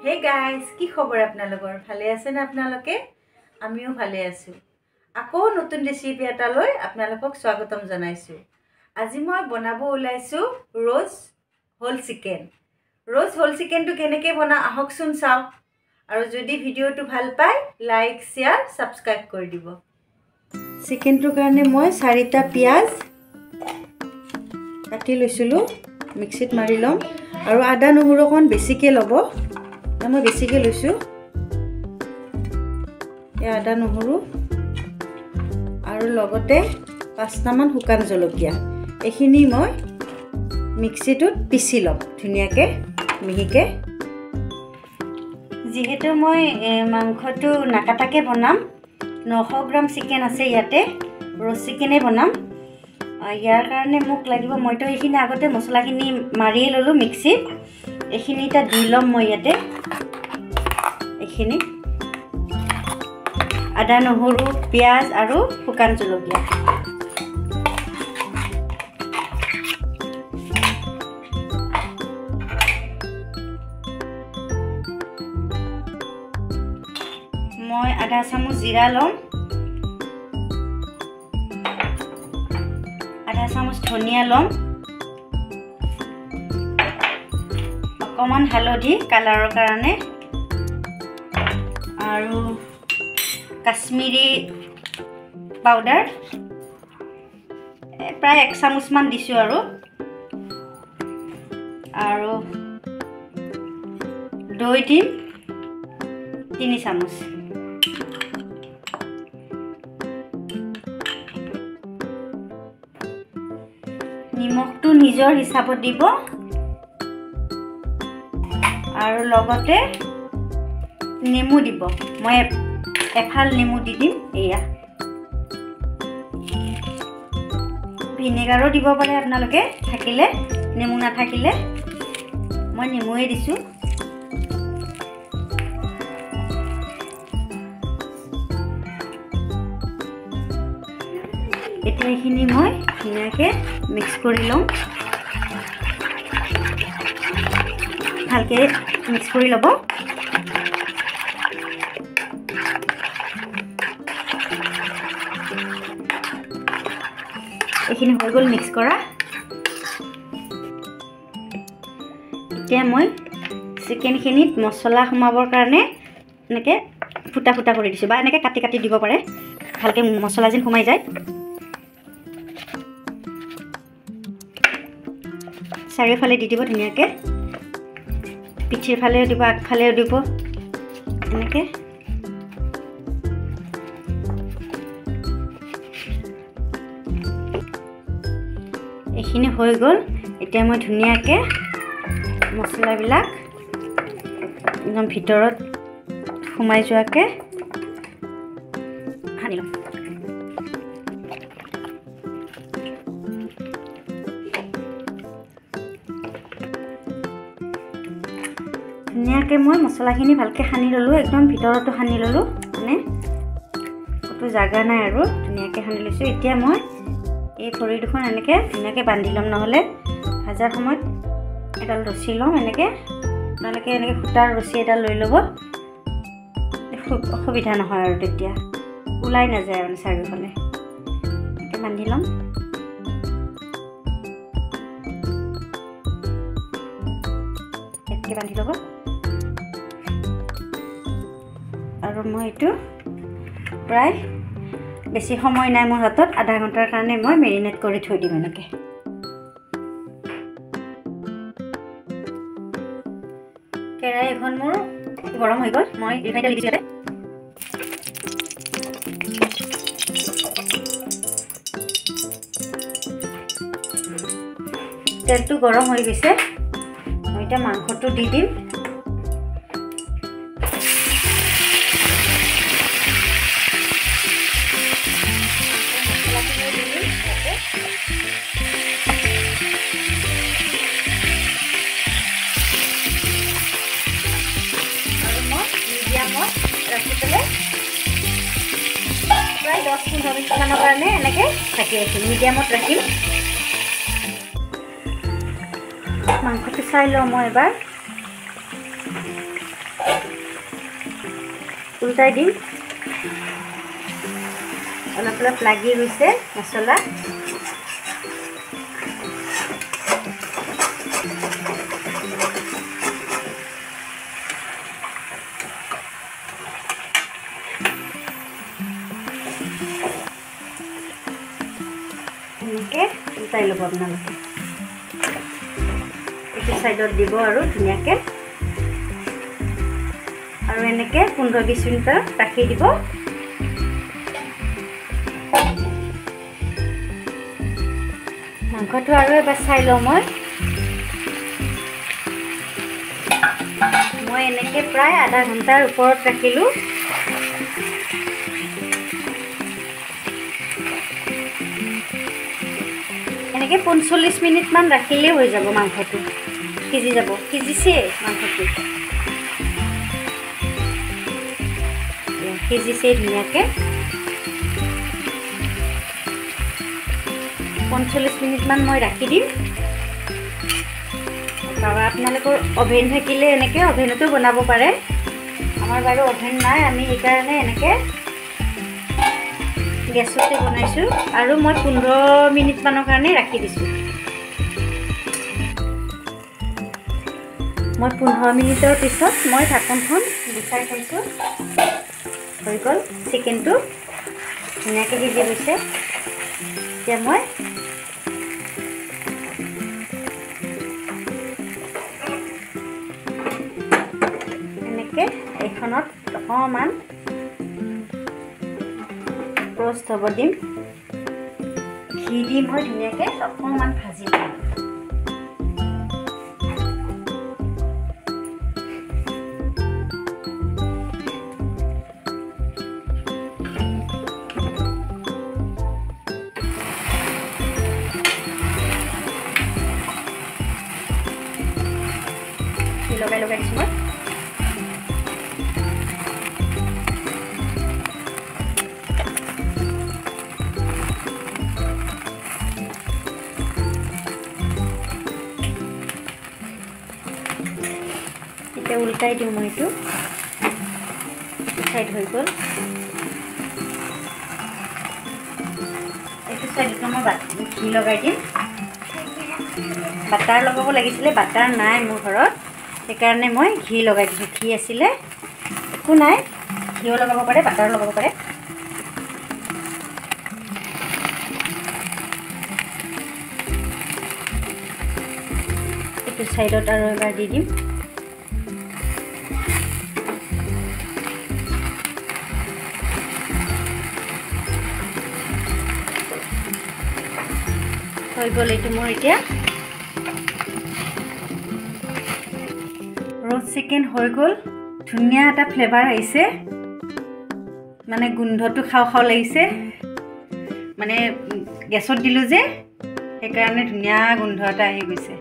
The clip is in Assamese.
Hey guys, কি খবৰ আপোনালোকৰ? ভালে আছে না আপোনালোকে? আমিও ভালে আছো। আকৌ নতুন ৰেচিপি এটা লৈ আপোনালোকক স্বাগতম জনাইছো। আজি মই বনাব ওলাইছো roast whole chicken. Roast whole চিকেনটো কেনেকৈ বনা আহকচোন চাও। আৰু যদি ভিডিওটো ভাল পায় লাইক শেয়াৰ সাবস্ক্ৰাইব কৰি দিব। চিকেনটোৰ কাৰণে মই 4টা পিয়াজ কাটি লৈছিলো, মিক্সিত মাৰি লম আৰু আদা নহৰু অকণ বেছিকৈ ল'ব। মই বেছিকৈ লৈছোঁ আদা নহৰু আৰু লগতে 5টামান শুকান জলকীয়া। এইখিনি মই মিক্সিটোত পিচি ল'ম ধুনীয়াকৈ মিহিকৈ। যিহেতু মই মাংসটো নাকাটাকৈ বনাম, 900 গ্ৰাম চিকেন আছে ইয়াতে, ৰ'জ চিকেনে বনাম। ইয়াৰ কাৰণে মোক লাগিব, মইতো এইখিনি আগতে মছলাখিনি মাৰিয়ে ল'লোঁ মিক্সিত। এইখিনি এটা দি ল'ম মই ইয়াতে। এইখিনি আদা নহৰু পিঁয়াজ আৰু শুকান জলকীয়া। মই আধা চামুচ জিৰা ল'ম, আধা চামুচ ধনিয়া ল'ম, অকণমান হালধি কালাৰৰ কাৰণে আৰু কাশ্মীৰী পাউডাৰ প্ৰায় 1 চামুচমান দিছোঁ আৰু দৈ দিম 3 চামুচ। নিমখটো নিজৰ হিচাপত দিব আৰু লগতে নেমু দিব। মই এফাল নেমু দি দিম। এয়া ভিনেগাৰো দিব পাৰে আপোনালোকে থাকিলে, নেমু নাথাকিলে মই নেমুৱে দিছোঁ। এতিয়া এইখিনি মই ধুনীয়াকৈ মিক্স কৰি লওঁ। ভালকৈ মিক্স কৰি ল'ব। এইখিনি হৈ গ'ল মিক্স কৰা। এতিয়া মই চিকেনখিনিত মছলা সোমাবৰ কাৰণে এনেকৈ ফুটা ফুটা কৰি দিছোঁ, বা এনেকৈ কাটি কাটি দিব পাৰে, ভালকৈ মছলা যেন সোমাই যায়। চাৰিওফালে দি দিব ধুনীয়াকৈ, পিঠিৰ ফালেও দিব আগফালেও দিব এনেকৈ। এইখিনি হৈ গ'ল। এতিয়া মই ধুনীয়াকৈ মছলাবিলাক একদম ভিতৰত সোমাই যোৱাকৈ সানি ল'ম। ধুনীয়াকৈ মই মছলাখিনি ভালকৈ সানি ল'লোঁ, একদম ভিতৰতো সানি ল'লোঁ, মানে ক'তো জাগা নাই আৰু ধুনীয়াকৈ সানি লৈছোঁ। এতিয়া মই এই ভৰি দুখন এনেকৈ ধুনীয়াকৈ বান্ধি ল'ম, নহ'লে ভাজাৰ সময়ত এডাল ৰছী ল'ম এনেকৈ। আপোনালোকে এনেকৈ সূতাৰ ৰছী এডাল লৈ ল'ব, অসুবিধা নহয় আৰু তেতিয়া ওলাই নাযায় মানে চাৰিওফালে। এনেকৈ বান্ধি ল'ম। এনেকৈ বান্ধি ল'ব। আৰু মই এইটো প্ৰায় বেছি সময় নাই মোৰ হাতত, আধা ঘণ্টাৰ কাৰণে মই মেৰিনেট কৰি থৈ দিম এনেকৈ। কেৰাহী এখন মোৰ গৰম হৈ গ'ল, মই ৰিফাইন তেল দিছোঁ ইয়াতে। তেলটো গৰম হৈ গৈছে, মই এতিয়া মাংসটো দি দিম। ৰাখি পেলাই প্ৰায় 10-15 মিনিটমানৰ কাৰণে এনেকৈ থাকি ৰাখিম, মিডিয়ামত ৰাখিম। মাংসটো চাই লওঁ মই এবাৰ। উল্টাই দিম। অলপ অলপ লাগি গৈছে মছলা। এনেকৈ উল্টাই ল'ব আপোনালোকে। এইটো চাইডত দিব আৰু ধুনীয়াকৈ, আৰু এনেকৈ 15-20 মিনিট ৰাখি দিব। মাংসটো আৰু এবাৰ চাই লওঁ মই এনেকৈ প্ৰায় আধা ঘণ্টাৰ ওপৰত ৰাখিলোঁ। এনেকৈ 45 মিনিটমান ৰাখিলেই হৈ যাব, মাংসটো সিজি যাব। সিজিছে মাংসটো, সিজিছে ধুনীয়াকৈ। 45 মিনিটমান মই ৰাখি দিম। আৰু আপোনালোকৰ অভেন থাকিলে এনেকৈ অভেনতো বনাব পাৰে। আমাৰ বাৰু অভেন নাই, আমি সেইকাৰণে এনেকৈ গেছতে বনাইছোঁ। আৰু মই 15 মিনিটমানৰ কাৰণে ৰাখি দিছোঁ। মই 15 মিনিটৰ পিছত মই ঢাকনখন গুচাই থৈছোঁ। হৈ গ'ল, চিকেনটো ধুনীয়াকৈ সিজি গৈছে। এতিয়া মই এনেকৈ এইখনত অকণমান ৰ'ষ্ট হ'ব দিম। ঘি দি মই ধুনীয়াকৈ অকণমান ভাজি দিম। লগাই লগাই দিছোঁ মই। এতিয়া উল্টাই দিওঁ মই। এইটো চাইড হৈ গ'ল। এইটো চাইডতো মই ঘি লগাই দিম। বাটাৰ লগাব লাগিছিলে, বাটাৰ নাই মোৰ ঘৰত, সেইকাৰণে মই ঘি লগাই দিছোঁ। ঘি আছিলে, একো নাই, ঘিও লগাব পাৰে, বাটাৰ লগাব পাৰে। এইটো চাইডত আৰু এবাৰ দি দিম। হৈ গ'ল এইটো মোৰ এতিয়া ৰ'ষ্ট চিকেন হৈ গ'ল। ধুনীয়া এটা ফ্লেভাৰ আহিছে, মানে গোন্ধটো খাওঁ খাওঁ লাগিছে। মানে গেছত দিলোঁ যে, সেইকাৰণে ধুনীয়া গোন্ধ এটা আহি গৈছে।